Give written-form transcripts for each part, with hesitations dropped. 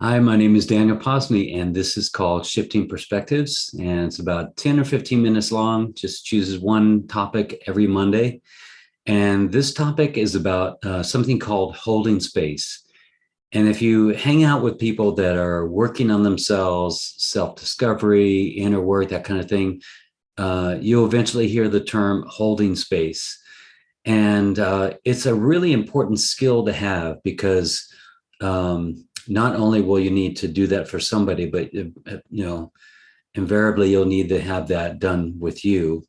Hi, my name is Daniel Posney, and this is called Shifting Perspectives. And it's about 10 or 15 minutes long, just chooses one topic every Monday. And this topic is about something called holding space. And if you hang out with people that are working on themselves, self discovery, inner work, that kind of thing, you'll eventually hear the term holding space. And it's a really important skill to have because not only will you need to do that for somebody, but invariably you'll need to have that done with you.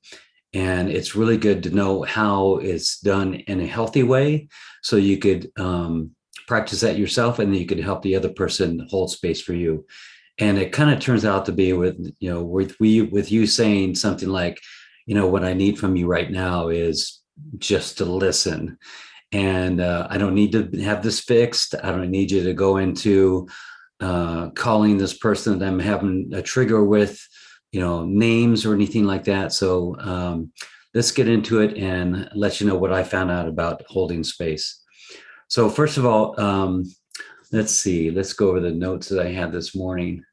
And it's really good to know how it's done in a healthy way, so you could practice that yourself, and then you could help the other person hold space for you. And it kind of turns out to be with you saying something like, what I need from you right now is just to listen. And I don't need to have this fixed. I don't need you to go into calling this person that I'm having a trigger with, names or anything like that. So let's get into it and let you know what I found out about holding space. So first of all, let's see. Let's go over the notes that I had this morning.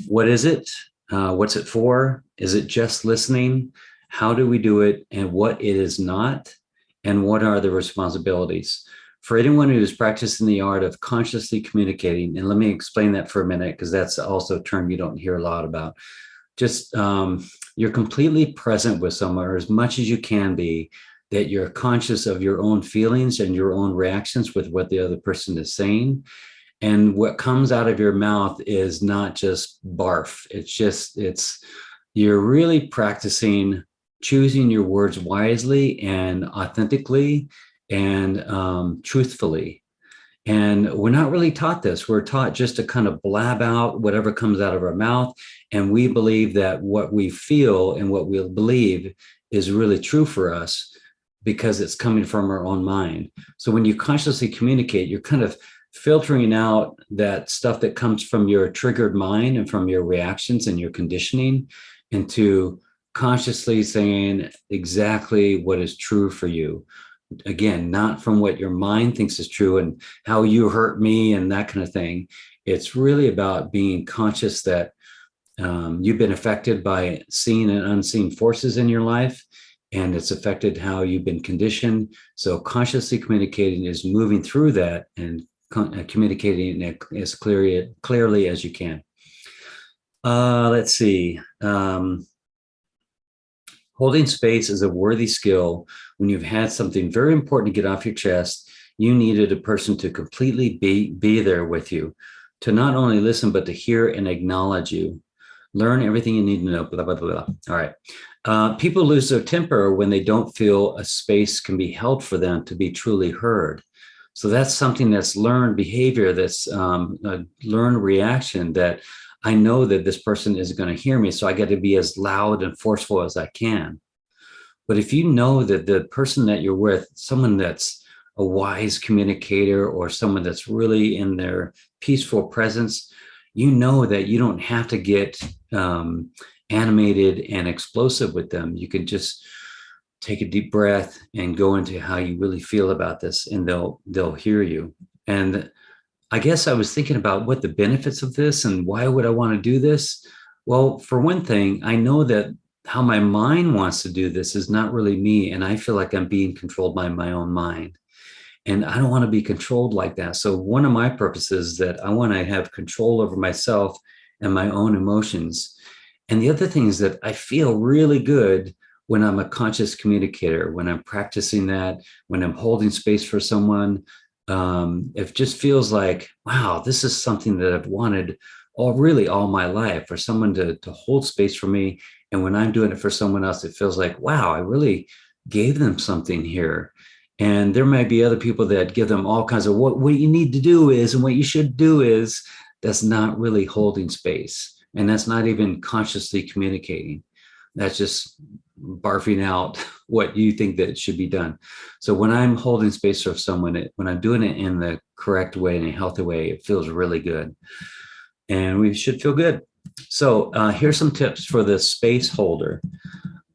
What is it? What's it for? Is it just listening? How do we do it, and what it is not, and what are the responsibilities? For anyone who is practicing the art of consciously communicating, and let me explain that for a minute, because that's also a term you don't hear a lot about. Just you're completely present with someone, or as much as you can be, that you're conscious of your own feelings and your own reactions with what the other person is saying. And what comes out of your mouth is not just barf. It's you're really practicing choosing your words wisely and authentically and truthfully. And we're not really taught this. We're taught just to kind of blab out whatever comes out of our mouth. And we believe that what we feel and what we believe is really true for us because it's coming from our own mind. So when you consciously communicate, you're kind of filtering out that stuff that comes from your triggered mind and from your reactions and your conditioning into consciously saying exactly what is true for you. Again, not from what your mind thinks is true and how you hurt me and that kind of thing. It's really about being conscious that you've been affected by seen and unseen forces in your life, and it's affected how you've been conditioned. So consciously communicating is moving through that and communicating as clearly as you can. Let's see. Holding space is a worthy skill. When you've had something very important to get off your chest, you needed a person to completely be there with you, to not only listen, but to hear and acknowledge you. Learn everything you need to know, blah, blah, blah, blah. All right. People lose their temper when they don't feel a space can be held for them to be truly heard. So that's something that's learned behavior, that's a learned reaction, that I know that this person is going to hear me, so I got to be as loud and forceful as I can. But if you know that the person that you're with, someone that's a wise communicator or someone that's really in their peaceful presence, you know that you don't have to get animated and explosive with them. You can just take a deep breath and go into how you really feel about this, and they'll hear you. And I guess I was thinking about what the benefits of this and why would I want to do this? Well, for one thing, I know that how my mind wants to do this is not really me. And I feel like I'm being controlled by my own mind. And I don't want to be controlled like that. So one of my purposes is that I want to have control over myself and my own emotions. And the other thing is that I feel really good when I'm a conscious communicator, when I'm practicing that, when I'm holding space for someone. It just feels like, wow, this is something that I've wanted all my life, for someone to hold space for me. And when I'm doing it for someone else, it feels like, wow, I really gave them something here. And there might be other people that give them all kinds of what you need to do is, and what you should do is. That's not really holding space. And that's not even consciously communicating. That's just barfing out what you think that should be done. So when I'm holding space for someone, when I'm doing it in the correct way, in a healthy way, it feels really good. And we should feel good. So here's some tips for the space holder.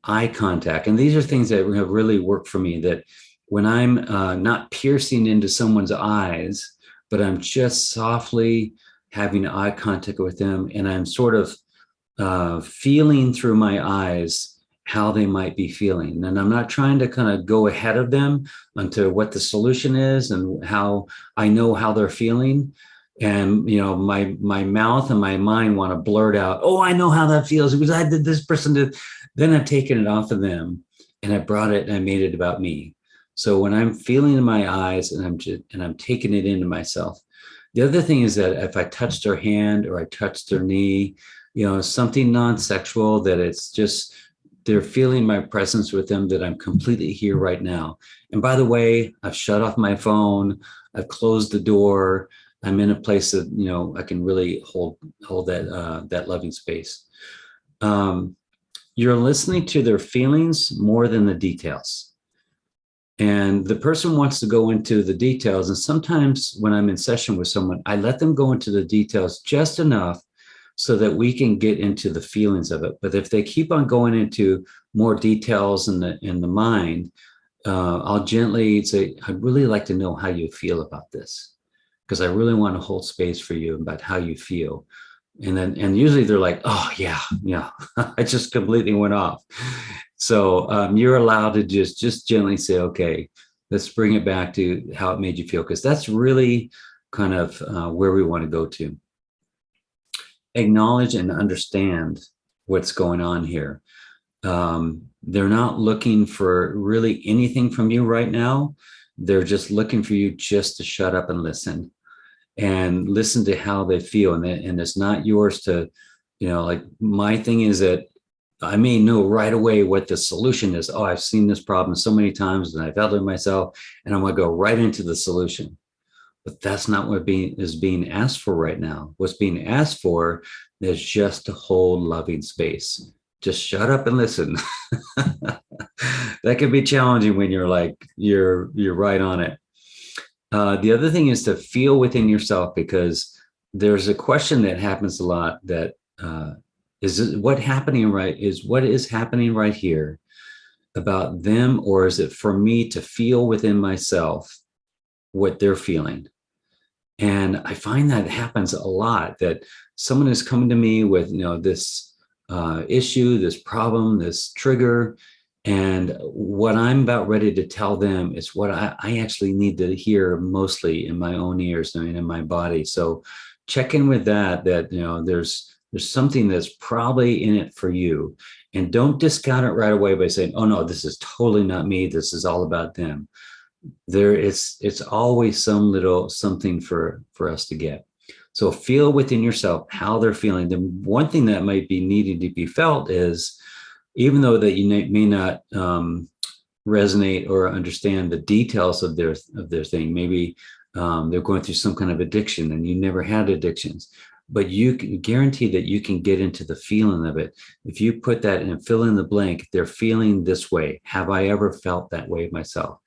Eye contact. And these are things that have really worked for me, that when I'm not piercing into someone's eyes, but I'm just softly having eye contact with them, and I'm sort of feeling through my eyes how they might be feeling. And I'm not trying to kind of go ahead of them onto what the solution is and how I know how they're feeling. And my mouth and my mind want to blurt out, "Oh, I know how that feels because I did this person did." Then I've taken it off of them and I brought it and I made it about me. So when I'm feeling in my eyes and I'm taking it into myself. The other thing is that if I touch their hand or I touch their knee, something non-sexual, that it's just they're feeling my presence with them, that I'm completely here right now. And by the way, I've shut off my phone, I've closed the door, I'm in a place that I can really hold that loving space. You're listening to their feelings more than the details. And the person wants to go into the details. And sometimes when I'm in session with someone, I let them go into the details just enough so that we can get into the feelings of it. But if they keep on going into more details in the mind, I'll gently say, "I'd really like to know how you feel about this, because I really want to hold space for you about how you feel." And usually they're like, "Oh yeah, yeah." I just completely went off. So you're allowed to just gently say, "Okay, let's bring it back to how it made you feel," because that's really kind of where we want to go to. Acknowledge and understand what's going on here. They're not looking for really anything from you right now. They're just looking for you just to shut up and listen to how they feel. And it's not yours to, like my thing is that I may know right away what the solution is. Oh, I've seen this problem so many times and I felt it myself, and I'm going to go right into the solution. But that's not what is being asked for right now. What's being asked for is just to hold loving space. Just shut up and listen. That can be challenging when you're right on it. The other thing is to feel within yourself, because there's a question that happens a lot that is what is happening right here about them, or is it for me to feel within myself what they're feeling? And I find that happens a lot, that someone is coming to me with this issue, this problem, this trigger, and what I'm about ready to tell them is what I actually need to hear mostly in my own ears and in my body. So check in with that there's something that's probably in it for you, and don't discount it right away by saying, "Oh no, this is totally not me. This is all about them." It's always some little something for us to get. So feel within yourself how they're feeling. The one thing that might be needing to be felt is, even though that you may not resonate or understand the details of their thing, maybe they're going through some kind of addiction and you never had addictions, but you can guarantee that you can get into the feeling of it. If you put that and fill in the blank, they're feeling this way. Have I ever felt that way myself?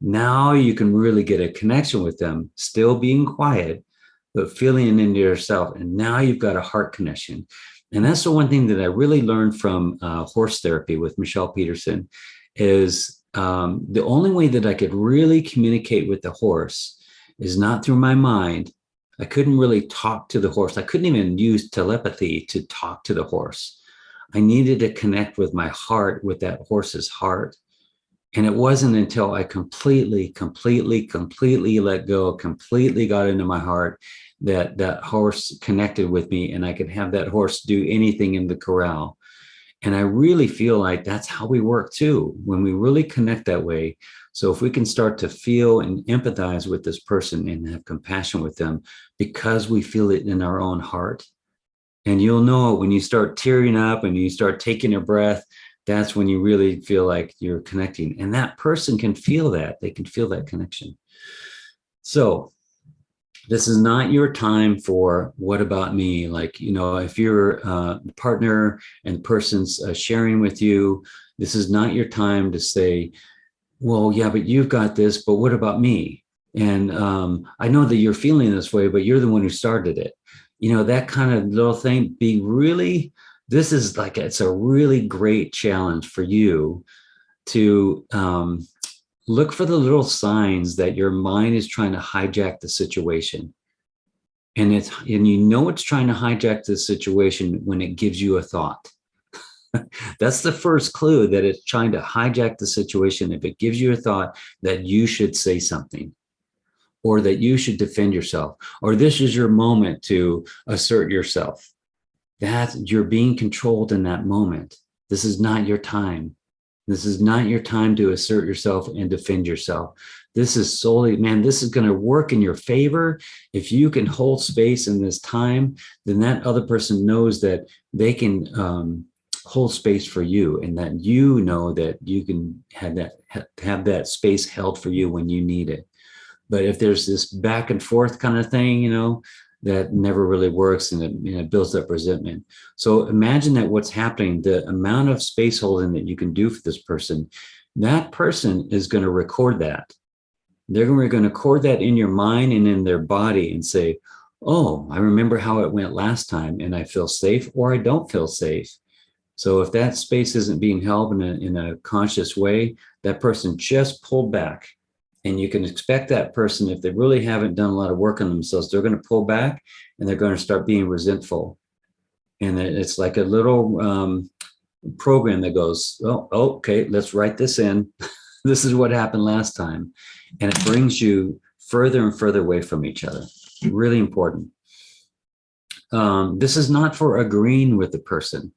Now you can really get a connection with them, still being quiet, but feeling into yourself. And now you've got a heart connection. And that's the one thing that I really learned from horse therapy with Michelle Peterson, is the only way that I could really communicate with the horse is not through my mind. I couldn't really talk to the horse. I couldn't even use telepathy to talk to the horse. I needed to connect with my heart, with that horse's heart. And it wasn't until I completely let go, completely got into my heart, that that horse connected with me, and I could have that horse do anything in the corral. And I really feel like that's how we work too, when we really connect that way. So if we can start to feel and empathize with this person and have compassion with them because we feel it in our own heart. And you'll know when you start tearing up and you start taking a breath, that's when you really feel like you're connecting. And that person can feel that. They can feel that connection. So this is not your time for what about me? Like, if you're a partner and the person's sharing with you, this is not your time to say, "Well, yeah, but you've got this, but what about me? And I know that you're feeling this way, but you're the one who started it." That kind of little thing. This is like, it's a really great challenge for you to look for the little signs that your mind is trying to hijack the situation. And you know it's trying to hijack the situation when it gives you a thought. That's the first clue that it's trying to hijack the situation. If it gives you a thought that you should say something, or that you should defend yourself, or this is your moment to assert yourself, that you're being controlled in that moment. This is not your time. This is not your time to assert yourself and defend yourself. This is solely, man, this is going to work in your favor. If you can hold space in this time, then that other person knows that they can hold space for you, and that you know that you can have that space held for you when you need it. But if there's this back and forth kind of thing, that never really works, and it builds up resentment. So imagine that what's happening, the amount of space holding that you can do for this person, that person is going to record that. They're going to record that in your mind and in their body and say, oh, I remember how it went last time, and I feel safe, or I don't feel safe. So if that space isn't being held in a conscious way, that person just pulled back. And you can expect that person, if they really haven't done a lot of work on themselves, they're going to pull back and they're going to start being resentful. And it's like a little program that goes, oh, okay, let's write this in. This is what happened last time. And it brings you further and further away from each other. Really important. This is not for agreeing with the person.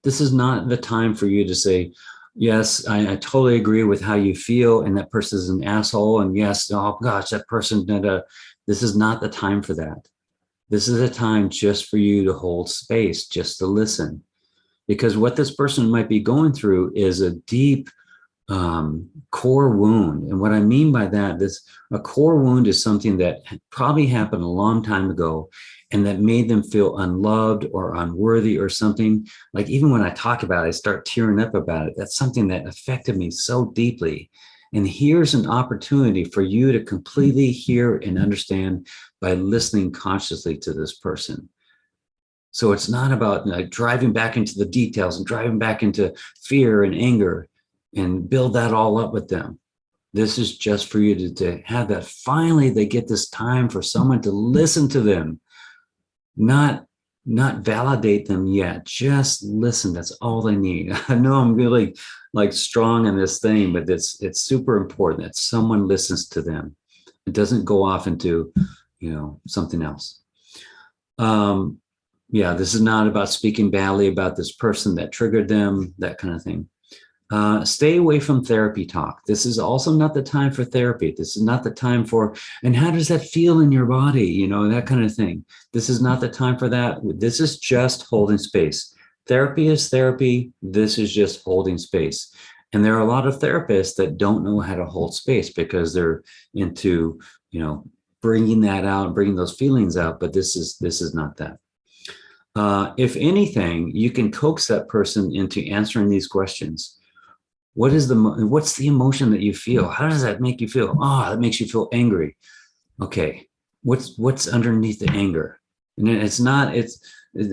This is not the time for you to say, yes, I totally agree with how you feel, and that person is an asshole. And yes, oh gosh, that person, this is not the time for that. This is a time just for you to hold space, just to listen. Because what this person might be going through is a deep core wound. And what I mean by that, a core wound is something that probably happened a long time ago, and that made them feel unloved or unworthy or something. Like, even when I talk about it, I start tearing up about it. That's something that affected me so deeply. And here's an opportunity for you to completely hear and understand by listening consciously to this person. So it's not about driving back into the details and driving back into fear and anger and build that all up with them. This is just for you to have that. Finally, they get this time for someone to listen to them. Not validate them yet, just listen. That's all they need. I know I'm really strong in this thing, but it's super important that someone listens to them. It doesn't go off into something else. This is not about speaking badly about this person that triggered them, that kind of thing. Stay away from therapy talk. This is also not the time for therapy. This is not the time for, and how does that feel in your body? That kind of thing. This is not the time for that. This is just holding space. Therapy is therapy. This is just holding space. And there are a lot of therapists that don't know how to hold space because they're into, bringing that out, bringing those feelings out. But this is not that. If anything, you can coax that person into answering these questions. What's the emotion that you feel? How does that make you feel? That makes you feel angry. Okay. What's underneath the anger? And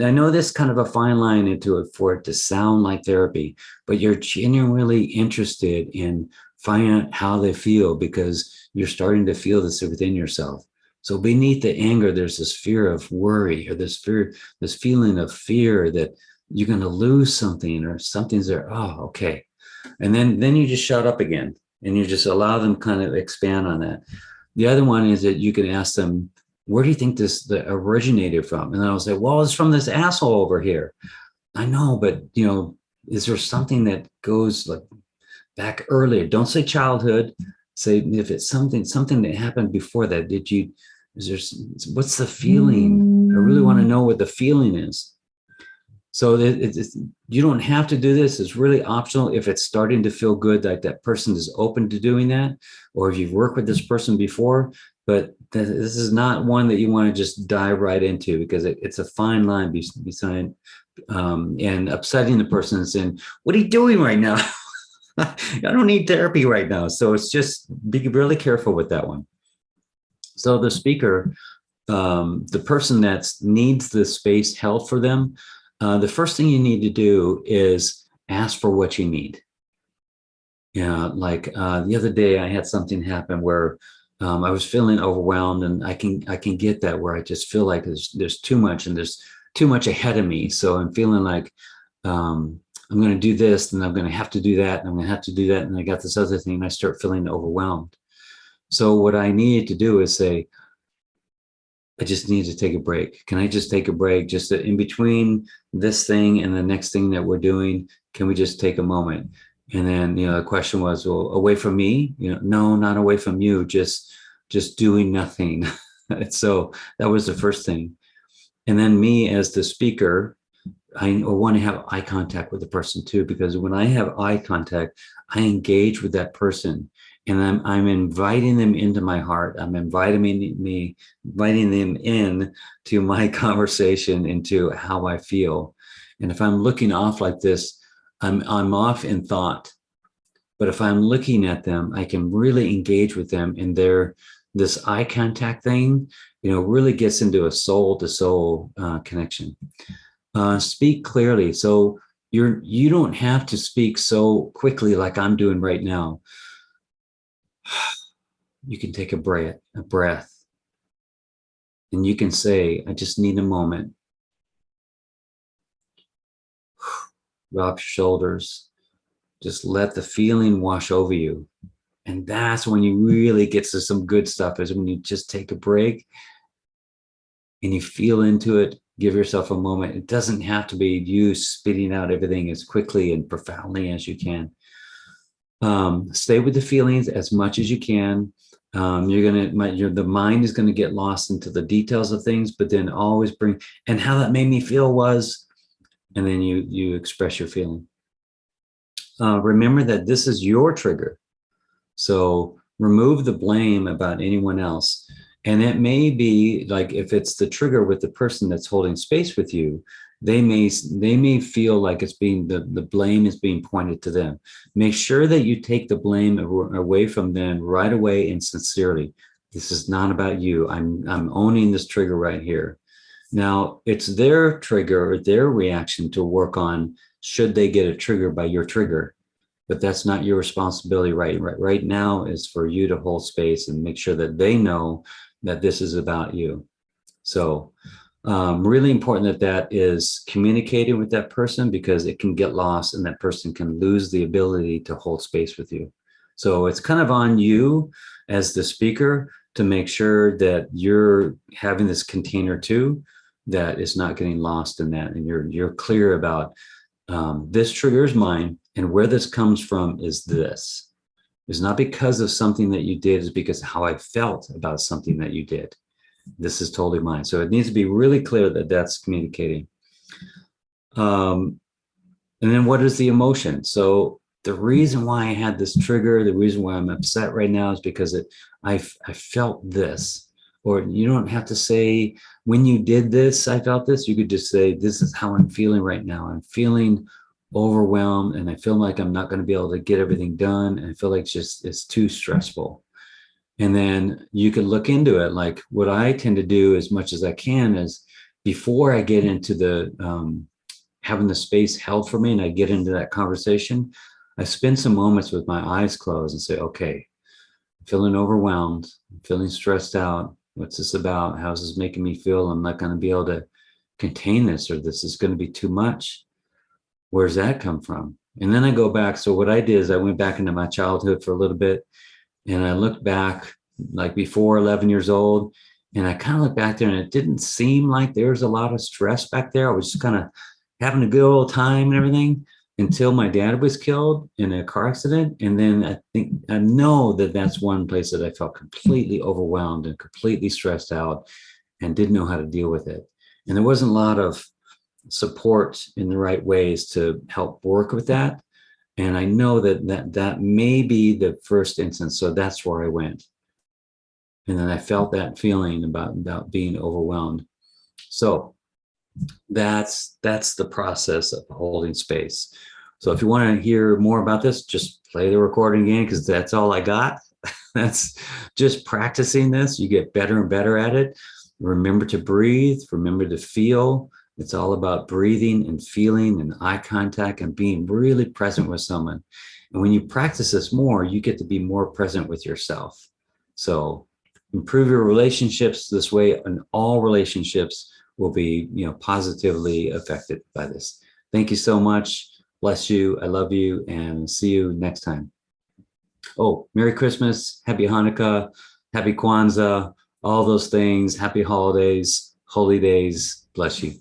I know this kind of a fine line into it for it to sound like therapy, but you're genuinely interested in finding out how they feel because you're starting to feel this within yourself. So beneath the anger, there's this fear of worry, or this feeling of fear that you're going to lose something, or something's there. Oh, okay. And then you just shut up again, and you just allow them kind of expand on that. The other one is that you can ask them, where do you think this originated from? And then I'll say, well, it's from this asshole over here. I know, but is there something that goes back earlier? Don't say childhood. Say if it's something that happened before that. What's the feeling? I really want to know what the feeling is. So you don't have to do this. It's really optional if it's starting to feel good, like that person is open to doing that, or if you've worked with this person before. But this is not one that you want to just dive right into, because it's a fine line beside and upsetting the person and saying, what are you doing right now? I don't need therapy right now. So it's just be really careful with that one. So the speaker, the person that needs the space held for them, the first thing you need to do is ask for what you need. Yeah, like the other day, I had something happen where I was feeling overwhelmed, and I can get that where I just feel like there's too much and there's too much ahead of me. So I'm feeling like um, I'm going to do this, and I'm going to have to do that, and I'm going to have to do that, and I got this other thing, and I start feeling overwhelmed. So what I needed to do is say, I just need to take a break. Can I just take a break, just in between this thing and the next thing that we're doing? Can we just take a moment? And then, the question was, well, away from me? No, not away from you. Just doing nothing. So that was the first thing. And then me as the speaker, I want to have eye contact with the person too, because when I have eye contact, I engage with that person, and I'm inviting them into my heart. I'm inviting them in to my conversation, into how I feel. And if I'm looking off like this, I'm off in thought. But if I'm looking at them, I can really engage with them, and this eye contact thing, really gets into a soul to soul connection. Speak clearly. So you don't have to speak so quickly like I'm doing right now. You can take a breath, and you can say, I just need a moment. Drop your shoulders. Just let the feeling wash over you. And that's when you really get to some good stuff, is when you just take a break and you feel into it. Give yourself a moment. It doesn't have to be you spitting out everything as quickly and profoundly as you can. Stay with the feelings as much as you can. The mind is gonna get lost into the details of things, but then always bring, and how that made me feel was, and then you express your feeling. Remember that this is your trigger, so remove the blame about anyone else. And it may be like, if it's the trigger with the person that's holding space with you, they may feel like the blame is being pointed to them. Make sure that you take the blame away from them right away and sincerely. This is not about you. I'm owning this trigger right here. Now it's their trigger or their reaction to work on, should they get a trigger by your trigger. But that's not your responsibility right now. Is for you to hold space and make sure that they know that this is about you. So really important that is communicated with that person, because it can get lost and that person can lose the ability to hold space with you. So it's kind of on you as the speaker to make sure that you're having this container too, that is not getting lost in that, and you're clear about this trigger is mine, and where this comes from is this. It's not because of something that you did, it's because how I felt about something that you did. This is totally mine. So it needs to be really clear that that's communicating. And then what is the emotion? So the reason why I had this trigger, the reason why I'm upset right now is because I felt this. Or you don't have to say, when you did this, I felt this. You could just say, this is how I'm feeling right now. I'm feeling overwhelmed, and I feel like I'm not going to be able to get everything done. And I feel like it's too stressful. And then you can look into it. Like, what I tend to do as much as I can is, before I get into the having the space held for me and I get into that conversation, I spend some moments with my eyes closed and say, okay, I'm feeling overwhelmed, I'm feeling stressed out. What's this about? How's this making me feel? I'm not going to be able to contain this, or this is going to be too much. Where's that come from? And then I go back. So what I did is I went back into my childhood for a little bit, and I looked back, like before 11 years old, and I kind of looked back there, and it didn't seem like there was a lot of stress back there. I was just kind of having a good old time and everything, until my dad was killed in a car accident. And then I know that that's one place that I felt completely overwhelmed and completely stressed out and didn't know how to deal with it. And there wasn't a lot of support in the right ways to help work with that. And I know that may be the first instance. So that's where I went. And then I felt that feeling about being overwhelmed. So that's the process of holding space. So if you want to hear more about this, just play the recording again, because that's all I got. That's just practicing this. You get better and better at it. Remember to breathe, remember to feel. It's all about breathing and feeling and eye contact and being really present with someone. And when you practice this more, you get to be more present with yourself. So improve your relationships this way, and all relationships will be, positively affected by this. Thank you so much. Bless you. I love you, and see you next time. Oh, Merry Christmas, Happy Hanukkah, Happy Kwanzaa, all those things. Happy holidays, holy days. Bless you.